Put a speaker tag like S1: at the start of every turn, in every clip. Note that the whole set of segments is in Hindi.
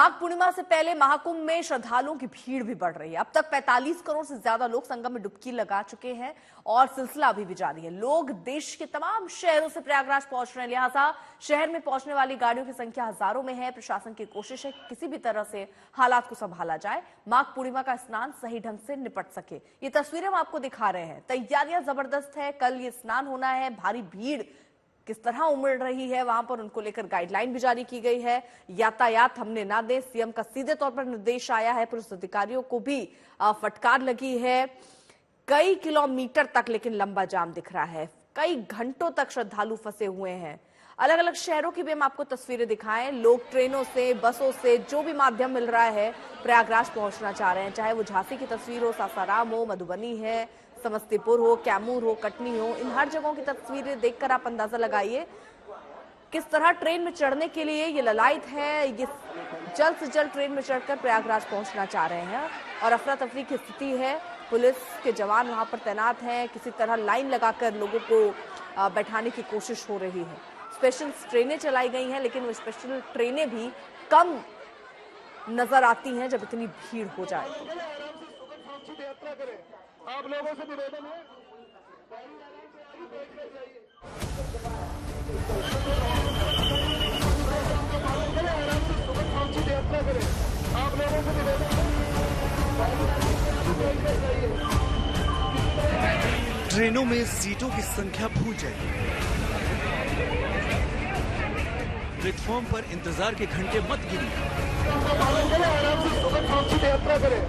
S1: माघ पूर्णिमा से पहले महाकुंभ में श्रद्धालुओं की भीड़ भी बढ़ रही है। अब तक 45 करोड़ से ज्यादा लोग संगम में डुबकी लगा चुके हैं और सिलसिला अभी भी जारी है। लोग देश के तमाम शहरों से प्रयागराज पहुंच रहे हैं, लिहाजा शहर में पहुंचने वाली गाड़ियों की संख्या हजारों में है। प्रशासन की कोशिश है कि किसी भी तरह से हालात को संभाला जाए, माघ पूर्णिमा का स्नान सही ढंग से निपट सके। ये तस्वीरें हम आपको दिखा रहे हैं। तैयारियां जबरदस्त है, कल ये स्नान होना है। भारी भीड़ किस तरह उमड़ रही है वहां पर, उनको लेकर गाइडलाइन भी जारी की गई है। यातायात हमने ना दे, सीएम का सीधे तौर पर निर्देश आया है। पुलिस अधिकारियों को भी फटकार लगी है। कई किलोमीटर तक लेकिन लंबा जाम दिख रहा है। कई घंटों तक श्रद्धालु फंसे हुए हैं। अलग अलग शहरों की भी हम आपको तस्वीरें दिखाएं। लोग ट्रेनों से, बसों से, जो भी माध्यम मिल रहा है, प्रयागराज पहुंचना चाह रहे हैं। चाहे वो झांसी की तस्वीर हो, सासाराम हो, मधुबनी है, समस्तीपुर हो, कैमूर हो, कटनी हो, इन हर जगहों की तस्वीरें देखकर आप अंदाजा लगाइए किस तरह ट्रेन में चढ़ने के लिए ये ललायत है। ये जल्द से जल्द ट्रेन में चढ़कर प्रयागराज पहुंचना चाह रहे हैं और अफरा तफरी की स्थिति है। पुलिस के जवान वहां पर तैनात हैं, किसी तरह लाइन लगाकर लोगों को बैठाने की कोशिश हो रही है। स्पेशल ट्रेनें चलाई गई हैं, लेकिन वो स्पेशल ट्रेनें भी कम नजर आती हैं जब इतनी भीड़ हो जाए।
S2: आप लोगों से निवेदन है, यात्रा करें। आप लोगों से निवेदन है।
S3: ट्रेनों में सीटों की संख्या भूल जाए। प्लेटफॉर्म पर इंतजार के घंटे मत गिनिए।
S2: यात्रा करें।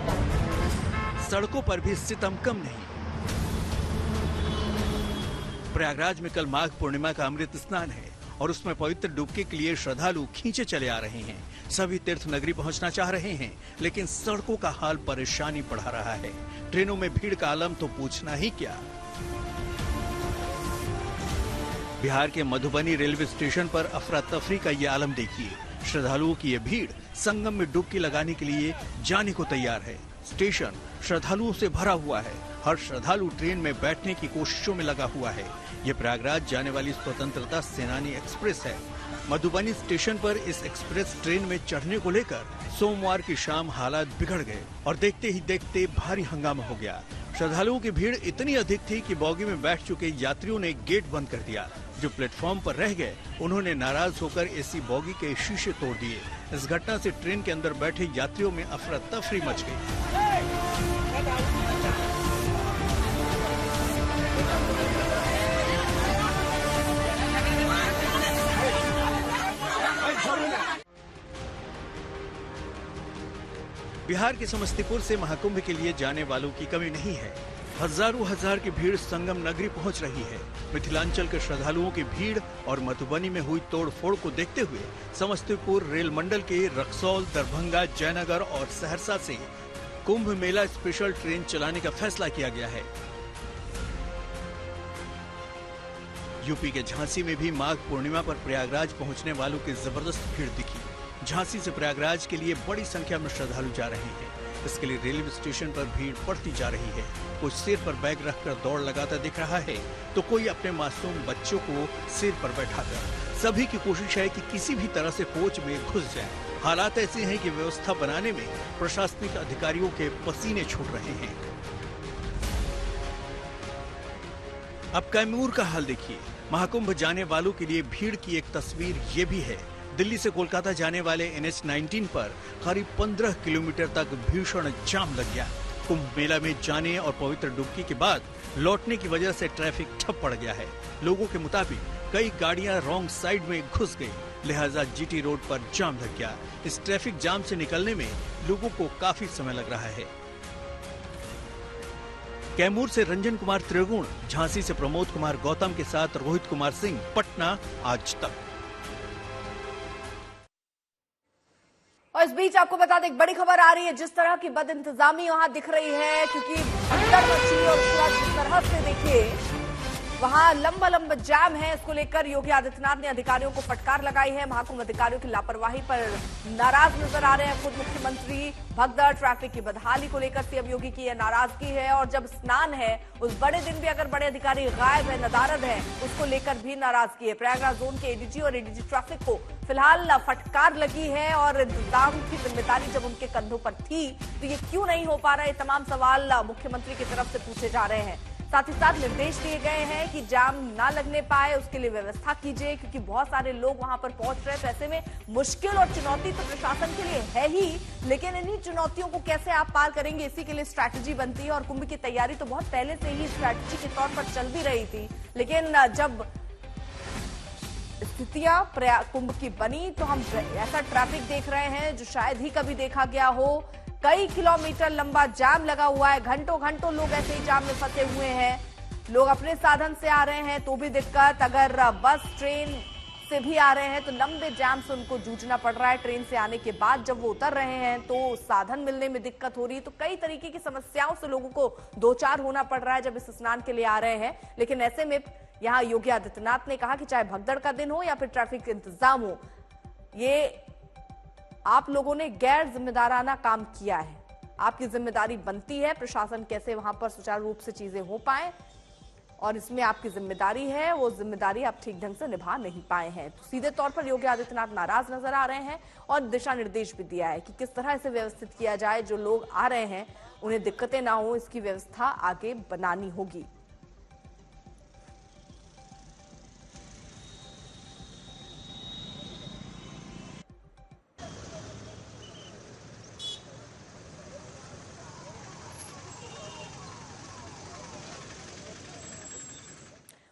S3: सड़कों पर भी सितम कम नहीं। प्रयागराज में कल माघ पूर्णिमा का अमृत स्नान है और उसमें पवित्र डुबकी के लिए श्रद्धालु खींचे चले आ रहे हैं। सभी तीर्थ नगरी पहुंचना चाह रहे हैं, लेकिन सड़कों का हाल परेशानी बढ़ा रहा है। ट्रेनों में भीड़ का आलम तो पूछना ही क्या। बिहार के मधुबनी रेलवे स्टेशन पर अफरा तफरी का ये आलम देखिए। श्रद्धालुओं की ये भीड़ संगम में डुबकी लगाने के लिए जाने को तैयार है। स्टेशन श्रद्धालुओं से भरा हुआ है। हर श्रद्धालु ट्रेन में बैठने की कोशिशों में लगा हुआ है। ये प्रयागराज जाने वाली स्वतंत्रता सेनानी एक्सप्रेस है। मधुबनी स्टेशन पर इस एक्सप्रेस ट्रेन में चढ़ने को लेकर सोमवार की शाम हालात बिगड़ गए और देखते ही देखते भारी हंगामा हो गया। श्रद्धालुओं की भीड़ इतनी अधिक थी कि बोगी में बैठ चुके यात्रियों ने गेट बंद कर दिया। जो प्लेटफॉर्म पर रह गए, उन्होंने नाराज होकर एसी बोगी के शीशे तोड़ दिए। इस घटना से ट्रेन के अंदर बैठे यात्रियों में अफरा तफरी मच गई। बिहार के समस्तीपुर से महाकुंभ के लिए जाने वालों की कमी नहीं है। हजारों हजार की भीड़ संगम नगरी पहुंच रही है। मिथिलांचल के श्रद्धालुओं की भीड़ और मधुबनी में हुई तोड़फोड़ को देखते हुए समस्तीपुर रेल मंडल के रक्सौल, दरभंगा, जयनगर और सहरसा से कुंभ मेला स्पेशल ट्रेन चलाने का फैसला किया गया है। यूपी के झांसी में भी माघ पूर्णिमा पर प्रयागराज पहुंचने वालों की जबरदस्त भीड़ दिखी। झांसी से प्रयागराज के लिए बड़ी संख्या में श्रद्धालु जा रहे हैं। इसके लिए रेलवे स्टेशन पर भीड़ बढ़ती जा रही है। कोई सिर पर बैग रखकर दौड़ लगाता दिख रहा है, तो कोई अपने मासूम बच्चों को सिर पर बैठाकर। सभी की कोशिश है कि किसी भी तरह से कोच में घुस जाए। हालात ऐसे हैं कि व्यवस्था बनाने में प्रशासनिक अधिकारियों के पसीने छूट रहे हैं। अब कैमूर का हाल देखिए। महाकुंभ जाने वालों के लिए भीड़ की एक तस्वीर ये भी है। दिल्ली से कोलकाता जाने वाले NH-19 पर करीब 15 किलोमीटर तक भीषण जाम लग गया। कुंभ मेला में जाने और पवित्र डुबकी के बाद लौटने की वजह से ट्रैफिक ठप पड़ गया है। लोगों के मुताबिक कई गाड़ियां रॉन्ग साइड में घुस गई, लिहाजा GT रोड पर जाम लग गया। इस ट्रैफिक जाम से निकलने में लोगों को काफी समय लग रहा है। कैमूर से रंजन कुमार त्रिगुण, झांसी से प्रमोद कुमार गौतम के साथ रोहित कुमार सिंह, पटना, आज तक।
S1: और इस बीच आपको बता दें, एक बड़ी खबर आ रही है। जिस तरह की बदइंतजामी वहां दिख रही है, क्योंकि भगदड़ मची और उसके बाद जिस तरह से देखिए वहां लंबा लंबा जाम है। इसको लेकर योगी आदित्यनाथ ने अधिकारियों को फटकार लगाई है। महाकुंभ अधिकारियों की लापरवाही पर नाराज नजर आ रहे हैं खुद मुख्यमंत्री। भगदड़ ट्रैफिक की बदहाली को लेकर सीएम योगी की यह नाराजगी है। और जब स्नान है उस बड़े दिन भी अगर बड़े अधिकारी गायब है, नदारद है, उसको लेकर भी नाराजगी है। प्रयागराज जोन के एडीजी और एडीजी ट्रैफिक को फिलहाल फटकार लगी है और इंतजाम की जिम्मेदारी जब उनके कंधों पर थी तो ये क्यों नहीं हो पा रहा है, तमाम सवाल मुख्यमंत्री की तरफ से पूछे जा रहे हैं। साथ ही साथ निर्देश दिए गए हैं कि जाम ना लगने पाए उसके लिए व्यवस्था कीजिए, क्योंकि बहुत सारे लोग वहां पर पहुंच रहे हैं। तो ऐसे में मुश्किल और चुनौती तो प्रशासन के लिए है ही, लेकिन इन्हीं चुनौतियों को कैसे आप पार करेंगे, इसी के लिए स्ट्रैटेजी बनती है। और कुंभ की तैयारी तो बहुत पहले से ही स्ट्रैटेजी के तौर पर चल भी रही थी, लेकिन जब स्थितियां कुंभ की बनी तो हम ऐसा ट्रैफिक देख रहे हैं जो शायद ही कभी देखा गया हो। कई किलोमीटर लंबा जाम लगा हुआ है, घंटों घंटों लोग ऐसे ही जाम में फंसे हुए हैं। लोग अपने साधन से आ रहे हैं तो भी दिक्कत, अगर बस ट्रेन से भी आ रहे हैं तो लंबे जाम से उनको जूझना पड़ रहा है। ट्रेन से आने के बाद जब वो उतर रहे हैं तो साधन मिलने में दिक्कत हो रही है। तो कई तरीके की समस्याओं से लोगों को दो चार होना पड़ रहा है जब इस स्नान के लिए आ रहे हैं। लेकिन ऐसे में यहां योगी आदित्यनाथ ने कहा कि चाहे भगदड़ का दिन हो या फिर ट्रैफिक इंतजाम हो, ये आप लोगों ने गैर जिम्मेदाराना काम किया है। आपकी जिम्मेदारी बनती है प्रशासन कैसे वहां पर सुचारू रूप से चीजें हो पाए, और इसमें आपकी जिम्मेदारी है। वो जिम्मेदारी आप ठीक ढंग से निभा नहीं पाए हैं। तो सीधे तौर पर योगी आदित्यनाथ नाराज नजर आ रहे हैं और दिशा निर्देश भी दिया है कि किस तरह से व्यवस्थित किया जाए। जो लोग आ रहे हैं उन्हें दिक्कतें ना हो, इसकी व्यवस्था आगे बनानी होगी।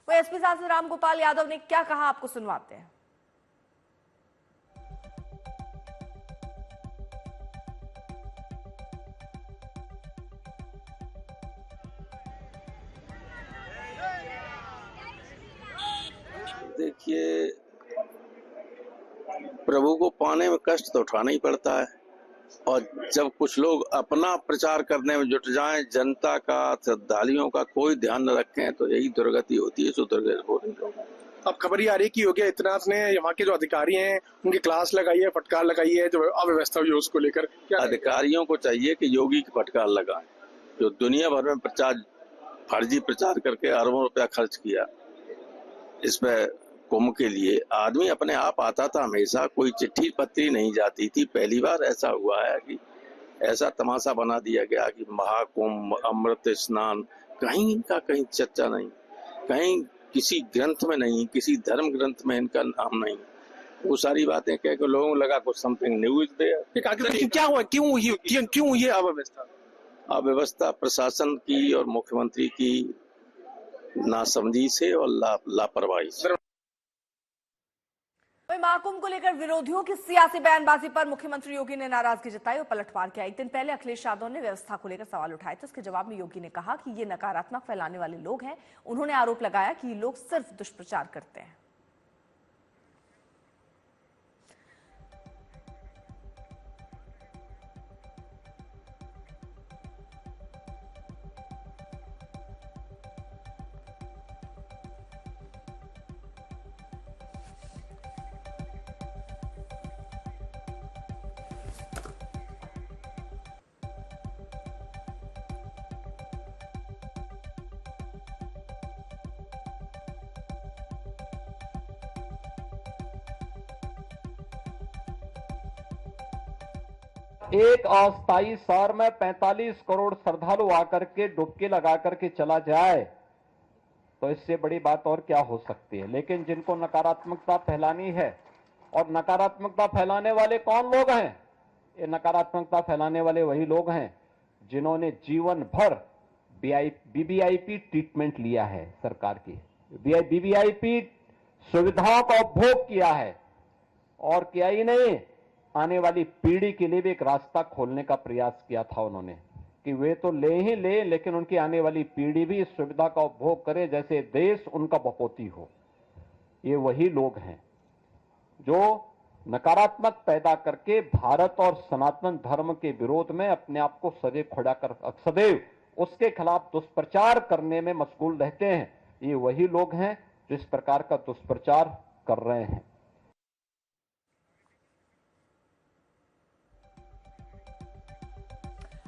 S1: एसपी सांसद रामगोपाल यादव ने क्या कहा, आपको सुनवाते हैं।
S4: देखिए, प्रभु को पाने में कष्ट तो उठाना ही पड़ता है, और जब कुछ लोग अपना प्रचार करने में जुट जाएं, जनता का, श्रद्धालुओं का कोई ध्यान न रखें, तो यही दुर्गति होती है। सो दुर्गति हो रही है।
S5: अब खबर ये आ रही है कि योगी आदित्यनाथ ने वहाँ के जो अधिकारी हैं उनकी क्लास लगाई है, फटकार लगाई है, जो अव्यवस्था हुई है उसको लेकर।
S4: अधिकारियों को चाहिए कि योगी की फटकार लगाएं, जो दुनिया भर में प्रचार, फर्जी प्रचार करके अरबों रुपया खर्च किया इसमें कुंभ के लिए। आदमी अपने आप आता था हमेशा, कोई चिट्ठी पत्री नहीं जाती थी। पहली बार ऐसा हुआ है कि ऐसा तमाशा बना दिया गया कि महाकुंभ, अमृत स्नान, कहीं का कहीं चर्चा नहीं, कहीं किसी ग्रंथ में नहीं, किसी धर्म ग्रंथ में इनका नाम नहीं। वो सारी बातें कह के लोगों को लगा कुछ समथिंग न्यूज दे।
S5: क्या हुआ, क्यों ये अव्यवस्था?
S4: अव्यवस्था प्रशासन की और मुख्यमंत्री की नासमझी से और लापरवाही से।
S1: महाकुंभ को लेकर विरोधियों की सियासी बयानबाजी पर मुख्यमंत्री योगी ने नाराजगी जताई और पलटवार किया। एक दिन पहले अखिलेश यादव ने व्यवस्था को लेकर सवाल उठाए थे। उसके जवाब में योगी ने कहा कि ये नकारात्मक फैलाने वाले लोग हैं। उन्होंने आरोप लगाया कि ये लोग सिर्फ दुष्प्रचार करते हैं।
S6: एक अस्थायी शहर में 45 करोड़ श्रद्धालु आकर के डुबकी लगा करके चला जाए तो इससे बड़ी बात और क्या हो सकती है। लेकिन जिनको नकारात्मकता फैलानी है, और नकारात्मकता फैलाने वाले कौन लोग हैं? ये नकारात्मकता फैलाने वाले वही लोग हैं जिन्होंने जीवन भर बीबीआईपी ट्रीटमेंट लिया है, सरकार की बीबीआईपी सुविधाओं का उपभोग किया है, और किया ही नहीं, आने वाली पीढ़ी के लिए भी एक रास्ता खोलने का प्रयास किया था उन्होंने कि वे तो ले ही ले, लेकिन उनकी आने वाली पीढ़ी भी इस सुविधा का उपभोग करे जैसे देश उनका बपोती हो। ये वही लोग हैं जो नकारात्मक पैदा करके भारत और सनातन धर्म के विरोध में अपने आप को सदैव खड़ा कर, सदैव उसके खिलाफ दुष्प्रचार करने में मशगूल रहते हैं। ये वही लोग हैं जो इस प्रकार का दुष्प्रचार कर रहे हैं।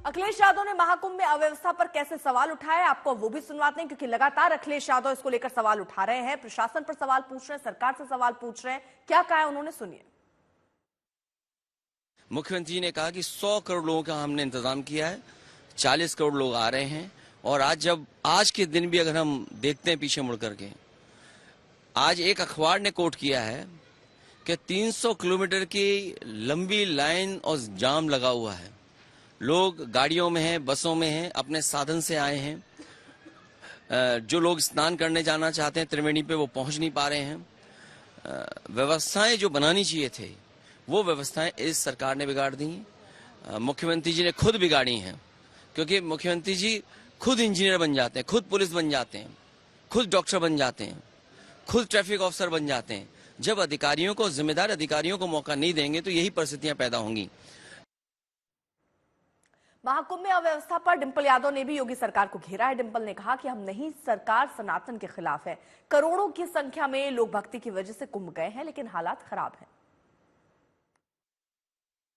S1: अखिलेश यादव ने महाकुंभ में अव्यवस्था पर कैसे सवाल उठाए, आपको वो भी सुनवाते हैं, क्योंकि लगातार अखिलेश यादव इसको लेकर सवाल उठा रहे हैं, प्रशासन पर सवाल पूछ रहे हैं, सरकार से सवाल पूछ रहे हैं। क्या कहा है उन्होंने, सुनिए।
S7: मुख्यमंत्री ने कहा कि 100 करोड़ लोगों का हमने इंतजाम किया है, 40 करोड़ लोग आ रहे हैं। और आज के दिन भी अगर हम देखते हैं पीछे मुड़ करके, आज एक अखबार ने कोट किया है कि 300 किलोमीटर की लंबी लाइन और जाम लगा हुआ है। लोग गाड़ियों में हैं, बसों में हैं, अपने साधन से आए हैं। जो लोग स्नान करने जाना चाहते हैं त्रिवेणी पे, वो पहुंच नहीं पा रहे हैं। व्यवस्थाएं जो बनानी चाहिए थे, वो व्यवस्थाएं इस सरकार ने बिगाड़ दी। मुख्यमंत्री जी ने खुद बिगाड़ी हैं, क्योंकि मुख्यमंत्री जी खुद इंजीनियर बन जाते हैं, खुद पुलिस बन जाते हैं, खुद डॉक्टर बन जाते हैं, खुद ट्रैफिक ऑफिसर बन जाते हैं। जब अधिकारियों को, जिम्मेदार अधिकारियों को मौका नहीं देंगे तो यही परिस्थितियां पैदा होंगी।
S1: महाकुंभ में अव्यवस्था पर डिंपल यादव ने भी योगी सरकार को घेरा है। डिंपल ने कहा कि हम नहीं, सरकार सनातन के खिलाफ है। करोड़ों की संख्या में लोग भक्ति की वजह से कुंभ गए हैं, लेकिन हालात खराब हैं।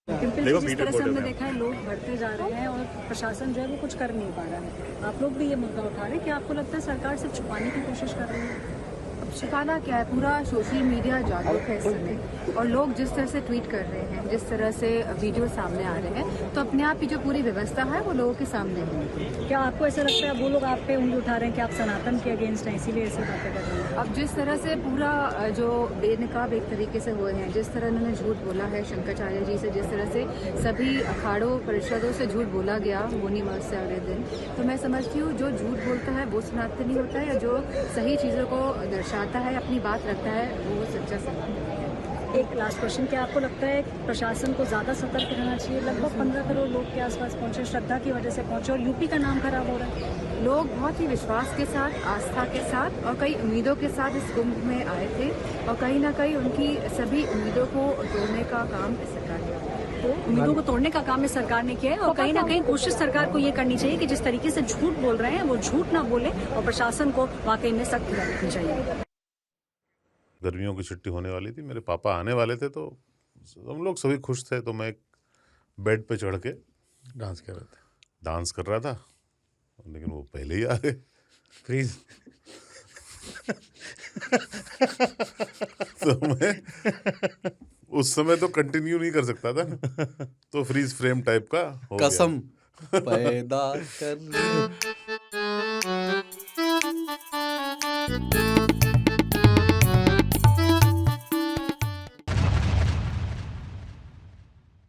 S8: डिंपल जी, जिस तरह से हमने देखा है लोग बढ़ते जा रहे हैं और प्रशासन जो है वो कुछ कर नहीं पा रहा है। आप लोग भी ये मुद्दा उठा रहे हैं कि आपको लगता है सरकार सिर्फ छुपाने की कोशिश कर रही है?
S9: छुपाना क्या है, पूरा सोशल मीडिया जागरूक है इस समय, और लोग जिस तरह से ट्वीट कर रहे हैं, जिस तरह से वीडियो सामने आ रहे हैं, तो अपने आप की जो पूरी व्यवस्था है वो लोगों के सामने है।
S8: क्या आपको ऐसा लगता है वो लोग आप पे उंगली उठा रहे हैं कि आप सनातन के अगेंस्ट हैं, इसीलिए ऐसी बातें कर रहे हैं?
S9: अब जिस तरह से पूरा जो बेनकाब एक तरीके से हुए हैं, जिस तरह उन्होंने झूठ बोला है शंकराचार्य जी से, जिस तरह से सभी अखाड़ों परिषदों से झूठ बोला गया होनी अमावस्या वाले दिन, तो मैं समझती हूँ जो झूठ बोलता है वो सनातनी होता है, या जो सही चीज़ों को दर्शाता है, अपनी बात रखता है, वो सच्चा सनातन है।
S8: एक लास्ट क्वेश्चन, क्या आपको लगता है प्रशासन को ज्यादा सतर्क रहना चाहिए? लगभग 15 करोड़ लोग के आसपास पहुंचे, श्रद्धा की वजह से पहुंचे, और यूपी का नाम खराब हो रहा है।
S9: लोग बहुत ही विश्वास के साथ, आस्था के साथ और कई उम्मीदों के साथ इस कुंभ में आए थे, और कहीं ना कहीं उनकी सभी उम्मीदों को तोड़ने का काम इस सरकार ने किया।
S8: तो उम्मीदों को तोड़ने का काम इस सरकार ने किया है, और कहीं ना कहीं कोशिश सरकार को ये करनी चाहिए कि जिस तरीके से झूठ बोल रहे हैं वो झूठ ना बोले, और प्रशासन को वाकई में सख्त रखनी चाहिए।
S10: गर्मियों की छुट्टी होने वाली थी, मेरे पापा आने वाले थे, तो हम लोग सभी खुश थे। तो मैं एक बेड पे चढ़ के डांस कर रहा था, लेकिन वो पहले ही आ गए। फ्रीज तो मैं उस समय तो कंटिन्यू नहीं कर सकता था ना, तो फ्रीज फ्रेम टाइप का हो
S11: कसम
S10: गया।
S11: पैदा कर